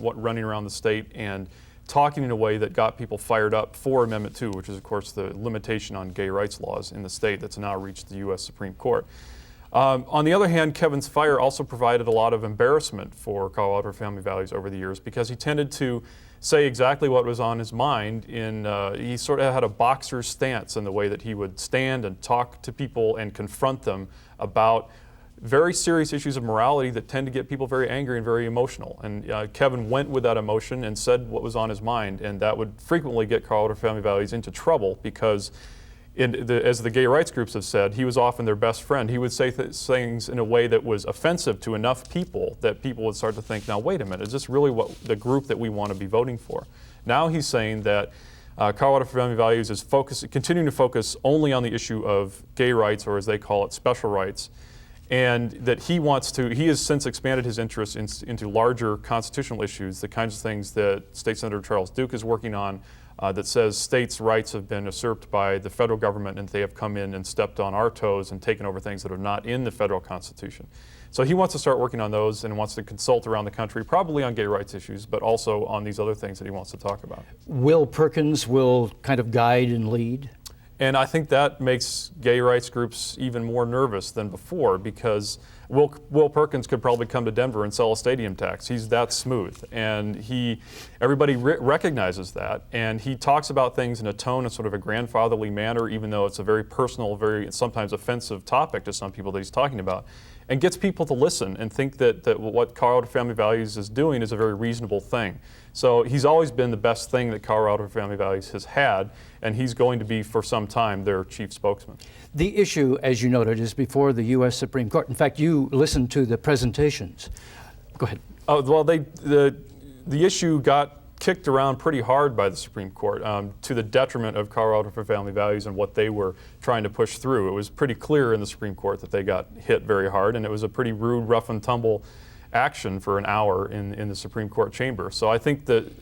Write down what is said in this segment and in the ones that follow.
running around the state and talking in a way that got people fired up for Amendment 2, which is, of course, the limitation on gay rights laws in the state that's now reached the U.S. Supreme Court. On the other hand, Kevin's fire also provided a lot of embarrassment for Colorado Family Values over the years because he tended to say exactly what was on his mind. He sort of had a boxer's stance in the way that he would stand and talk to people and confront them about very serious issues of morality that tend to get people very angry and very emotional. And Kevin went with that emotion and said what was on his mind, and that would frequently get Colorado Family Values into trouble because, as the gay rights groups have said, he was often their best friend. He would say things in a way that was offensive to enough people that people would start to think, now wait a minute, is this really what the group that we want to be voting for? Now he's saying that Colorado Family Values is continuing to focus only on the issue of gay rights, or as they call it, special rights, and that he has since expanded his interest into larger constitutional issues, the kinds of things that State Senator Charles Duke is working on, that says states' rights have been usurped by the federal government and they have come in and stepped on our toes and taken over things that are not in the federal Constitution. So he wants to start working on those and wants to consult around the country, probably on gay rights issues, but also on these other things that he wants to talk about. Will Perkins will kind of guide and lead? And I think that makes gay rights groups even more nervous than before, because Will Perkins could probably come to Denver and sell a stadium tax. He's that smooth, and everybody recognizes that, and he talks about things in a tone of sort of a grandfatherly manner, even though it's a very personal, very sometimes offensive topic to some people that he's talking about, and gets people to listen and think that what Colorado Family Values is doing is a very reasonable thing. So he's always been the best thing that Colorado Family Values has had, and he's going to be for some time their chief spokesman. The issue, as you noted, is before the U.S. Supreme Court. In fact, you listened to the presentations. Go ahead. Oh, well, the issue got kicked around pretty hard by the Supreme Court to the detriment of Colorado for Family Values and what they were trying to push through. It was pretty clear in the Supreme Court that they got hit very hard, and it was a pretty rude, rough and tumble action for an hour in the Supreme Court chamber. So I think that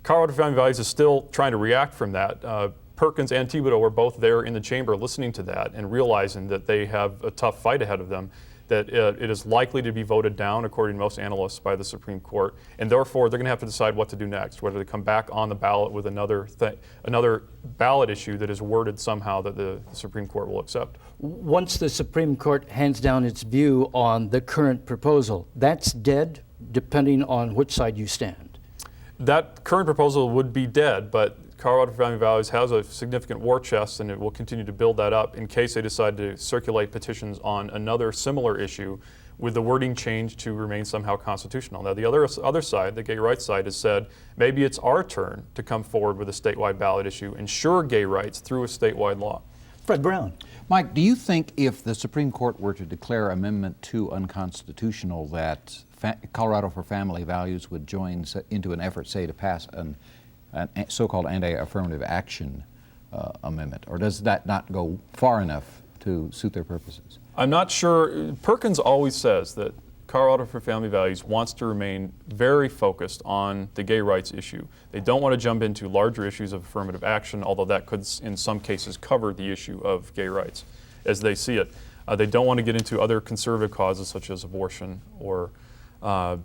Colorado Family Values is still trying to react from that. Perkins and Thibodeau were both there in the chamber listening to that and realizing that they have a tough fight ahead of them, that it is likely to be voted down, according to most analysts, by the Supreme Court, and therefore they're going to have to decide what to do next, whether to come back on the ballot with another ballot issue that is worded somehow that the Supreme Court will accept. Once the Supreme Court hands down its view on the current proposal, that's dead, depending on which side you stand? That current proposal would be dead, but Colorado Family Values has a significant war chest, and it will continue to build that up in case they decide to circulate petitions on another similar issue with the wording changed to remain somehow constitutional. Now, the other side, the gay rights side, has said maybe it's our turn to come forward with a statewide ballot issue, ensure gay rights through a statewide law. Fred Brown. Mike, do you think if the Supreme Court were to declare Amendment 2 unconstitutional that Colorado for Family Values would join into an effort, say, to pass an so-called anti-affirmative action amendment, or does that not go far enough to suit their purposes? I'm not sure. Perkins always says that Colorado for Family Values wants to remain very focused on the gay rights issue. They don't want to jump into larger issues of affirmative action, although that could in some cases cover the issue of gay rights as they see it. They don't want to get into other conservative causes such as abortion or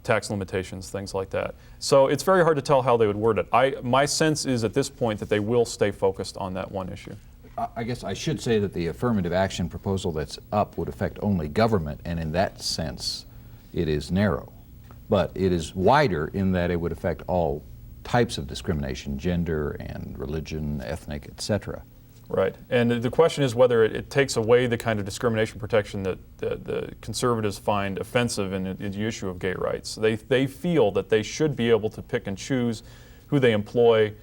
tax limitations, things like that. So it's very hard to tell how they would word it. My sense is at this point that they will stay focused on that one issue. I guess I should say that the affirmative action proposal that's up would affect only government, and in that sense it is narrow. But it is wider in that it would affect all types of discrimination, gender and religion, ethnic, etc. Right, and the question is whether it takes away the kind of discrimination protection that the conservatives find offensive in the issue of gay rights. They feel that they should be able to pick and choose who they employ,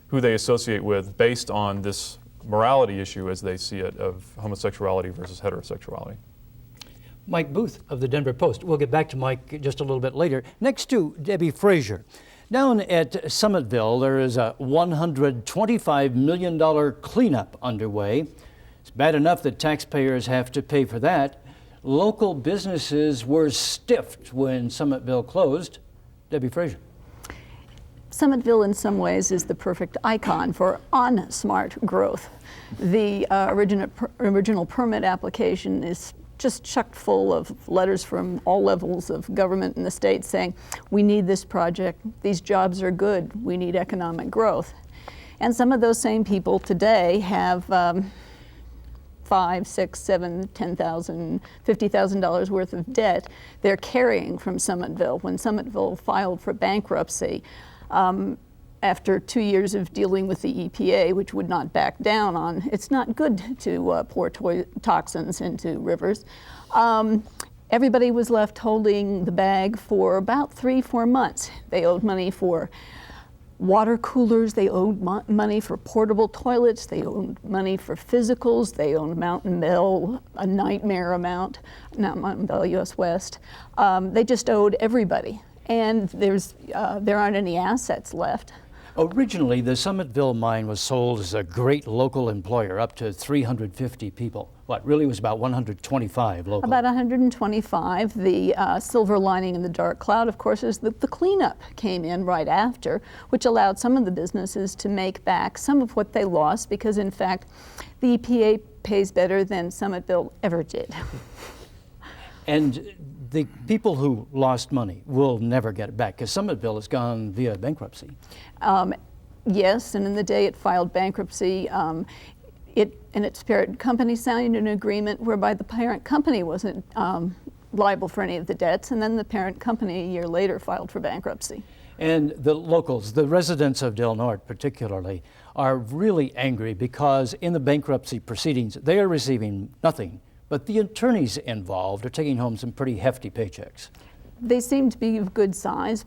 who they associate with, based on this morality issue as they see it of homosexuality versus heterosexuality. Mike Booth of the Denver Post. We'll get back to Mike just a little bit later. Next to Debbie Frazier. Down at Summitville, there is a $125 million cleanup underway. It's bad enough that taxpayers have to pay for that. Local businesses were stiffed when Summitville closed. Debbie Frazier. Summitville in some ways is the perfect icon for on-smart growth. The original permit application is just chucked full of letters from all levels of government in the state saying, we need this project, these jobs are good, we need economic growth. And some of those same people today have $5, $6, $7, $10,000, $50,000 worth of debt they're carrying from Summitville. When Summitville filed for bankruptcy, after 2 years of dealing with the EPA, which would not back down on, it's not good to pour toxins into rivers, everybody was left holding the bag for about 3-4 months. They owed money for water coolers, they owed money for portable toilets, they owed money for physicals, they owed Mountain Bell, a nightmare amount, not Mountain Bell, US West. They just owed everybody, and there aren't any assets left. Originally, the Summitville mine was sold as a great local employer, up to 350 people. What really was about 125 local. About 125. The silver lining in the dark cloud, of course, is that the cleanup came in right after, which allowed some of the businesses to make back some of what they lost, because in fact, the EPA pays better than Summitville ever did. And the people who lost money will never get it back, because Summitville has gone via bankruptcy. Yes, and in the day it filed bankruptcy, it and its parent company signed an agreement whereby the parent company wasn't liable for any of the debts, and then the parent company a year later filed for bankruptcy. And the locals, the residents of Del Norte particularly, are really angry because in the bankruptcy proceedings, they are receiving nothing, but the attorneys involved are taking home some pretty hefty paychecks. They seem to be of good size.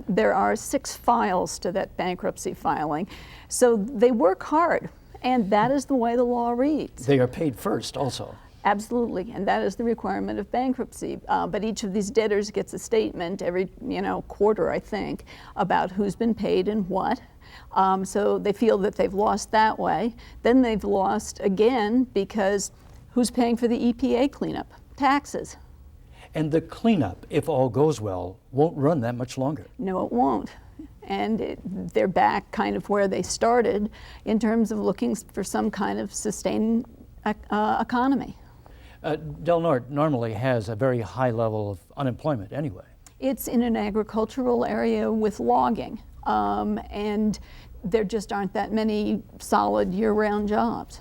There are 6 files to that bankruptcy filing, so they work hard, and that is the way the law reads. They are paid first also. Absolutely, and that is the requirement of bankruptcy. But each of these debtors gets a statement every quarter, I think, about who's been paid and what. So they feel that they've lost that way. Then they've lost again because who's paying for the EPA cleanup? Taxes. And the cleanup, if all goes well, won't run that much longer. No, it won't. And they're back kind of where they started in terms of looking for some kind of sustained economy. Del Norte normally has a very high level of unemployment anyway. It's in an agricultural area with logging, and there just aren't that many solid year-round jobs.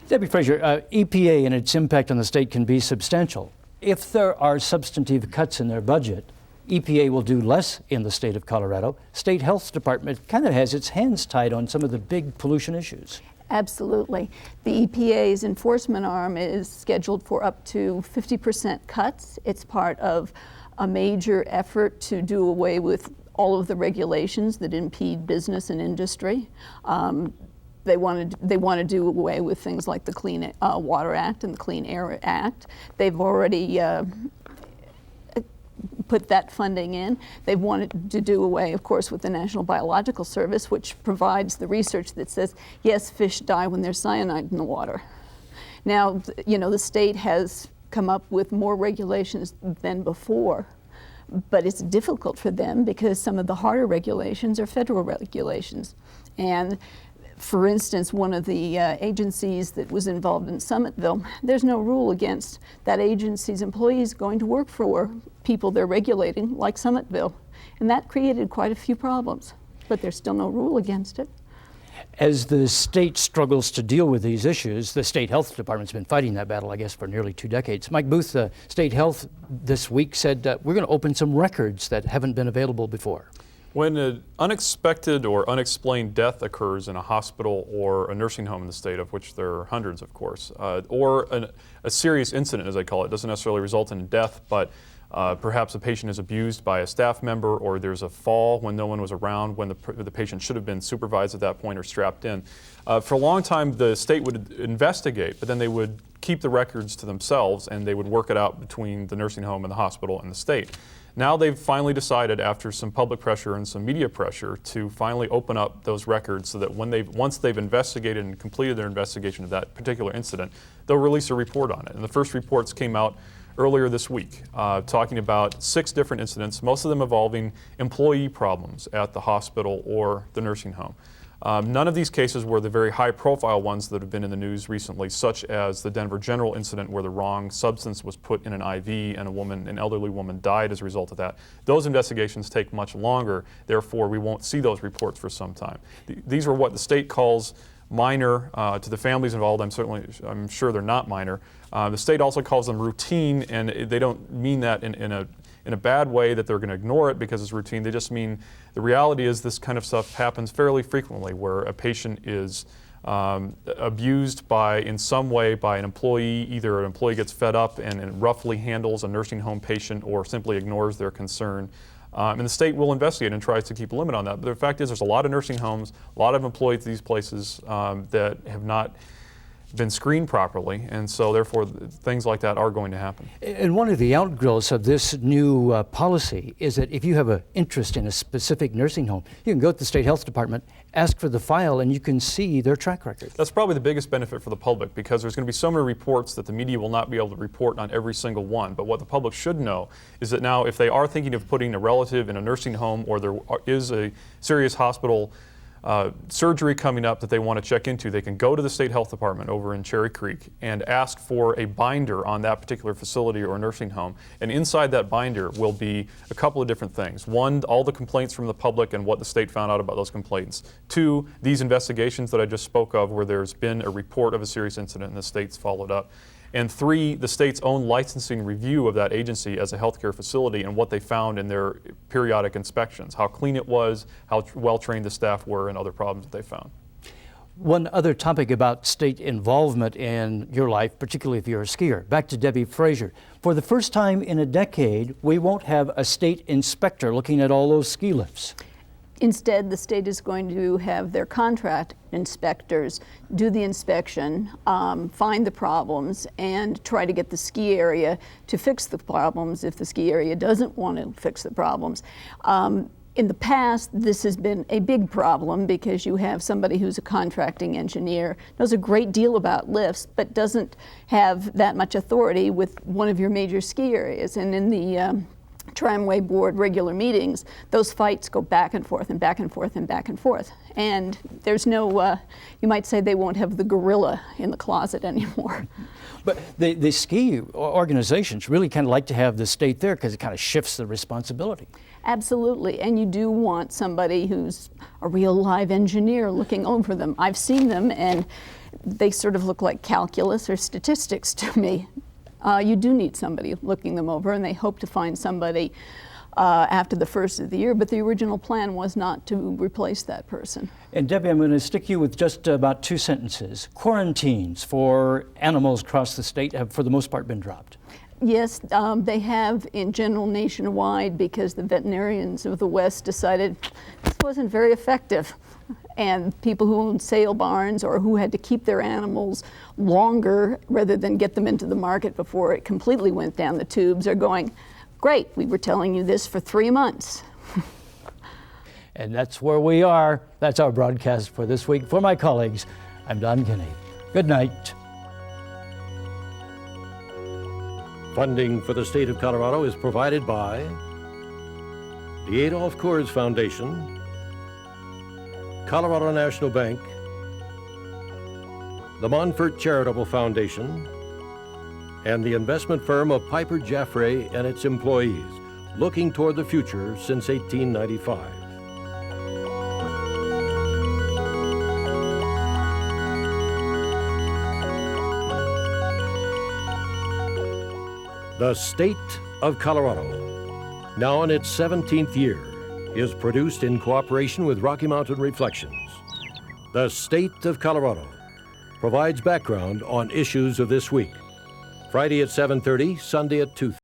Debbie Frazier, EPA and its impact on the state can be substantial. If there are substantive cuts in their budget, EPA will do less in the state of Colorado. State Health Department kind of has its hands tied on some of the big pollution issues. Absolutely. The EPA's enforcement arm is scheduled for up to 50% cuts. It's part of a major effort to do away with all of the regulations that impede business and industry. They want to do away with things like the Clean Water Act and the Clean Air Act. They've already put that funding in. They've wanted to do away, of course, with the National Biological Service, which provides the research that says, yes, fish die when there's cyanide in the water. Now, the state has come up with more regulations than before, but it's difficult for them because some of the harder regulations are federal regulations. And for instance, one of the agencies that was involved in Summitville, there's no rule against that agency's employees going to work for people they're regulating, like Summitville. And that created quite a few problems, but there's still no rule against it. As the state struggles to deal with these issues, the State Health Department's been fighting that battle, I guess, for nearly 2 decades. Mike Booth, State Health this week said we're going to open some records that haven't been available before. When an unexpected or unexplained death occurs in a hospital or a nursing home in the state, of which there are hundreds, of course, or a serious incident, as I call it, doesn't necessarily result in death, but perhaps a patient is abused by a staff member, or there's a fall when no one was around, when the patient should have been supervised at that point or strapped in. For a long time, the state would investigate, but then they would keep the records to themselves, and they would work it out between the nursing home and the hospital and the state. Now they've finally decided, after some public pressure and some media pressure, to finally open up those records so that once they've investigated and completed their investigation of that particular incident, they'll release a report on it. And the first reports came out earlier this week, talking about 6 different incidents, most of them involving employee problems at the hospital or the nursing home. None of these cases were the very high-profile ones that have been in the news recently, such as the Denver General incident where the wrong substance was put in an IV and an elderly woman died as a result of that. Those investigations take much longer, therefore we won't see those reports for some time. These are what the state calls minor to the families involved. I'm sure they're not minor. The state also calls them routine, and they don't mean that in a bad way that they're going to ignore it because it's routine. They just mean the reality is this kind of stuff happens fairly frequently where a patient is abused in some way by an employee. Either an employee gets fed up and roughly handles a nursing home patient or simply ignores their concern. And the state will investigate and tries to keep a limit on that. But the fact is there's a lot of nursing homes, a lot of employees at these places that have not been screened properly, and so therefore things like that are going to happen. And one of the outgrowths of this new policy is that if you have an interest in a specific nursing home, you can go to the state health department, ask for the file, and you can see their track record. That's probably the biggest benefit for the public because there's going to be so many reports that the media will not be able to report on every single one. But what the public should know is that now if they are thinking of putting a relative in a nursing home or there is a serious hospital surgery coming up that they want to check into, they can go to the state health department over in Cherry Creek and ask for a binder on that particular facility or nursing home. And inside that binder will be a couple of different things. One, all the complaints from the public and what the state found out about those complaints. Two, these investigations that I just spoke of where there's been a report of a serious incident and the state's followed up. And three, the state's own licensing review of that agency as a healthcare facility and what they found in their periodic inspections, how clean it was, how well trained the staff were, and other problems that they found. One other topic about state involvement in your life, particularly if you're a skier. Back to Debbie Frazier. For the first time in a decade, we won't have a state inspector looking at all those ski lifts. Instead, the state is going to have their contract inspectors do the inspection, find the problems, and try to get the ski area to fix the problems if the ski area doesn't want to fix the problems. In the past, this has been a big problem because you have somebody who's a contracting engineer, knows a great deal about lifts, but doesn't have that much authority with one of your major ski areas. And in the Tramway Board regular meetings, those fights go back and forth and back and forth and back and forth. And there's no, you might say they won't have the gorilla in the closet anymore. But the ski organizations really kind of like to have the state there because it kind of shifts the responsibility. Absolutely, and you do want somebody who's a real live engineer looking over them. I've seen them and they sort of look like calculus or statistics to me. You do need somebody looking them over, and they hope to find somebody after the first of the year, but the original plan was not to replace that person. And Debbie, I'm going to stick you with just about 2 sentences. Quarantines for animals across the state have for the most part been dropped. Yes, they have in general nationwide because the veterinarians of the West decided this wasn't very effective. And people who owned sale barns or who had to keep their animals longer rather than get them into the market before it completely went down the tubes are going, great, we were telling you this for 3 months. And that's where we are. That's our broadcast for this week. For my colleagues, I'm Don Kinney. Good night. Funding for the state of Colorado is provided by the Adolph Coors Foundation, Colorado National Bank, the Monfort Charitable Foundation, and the investment firm of Piper Jaffray and its employees, looking toward the future since 1895. The State of Colorado, now in its 17th year, is produced in cooperation with Rocky Mountain Reflections. The State of Colorado provides background on issues of this week. Friday at 7:30, Sunday at 2:30.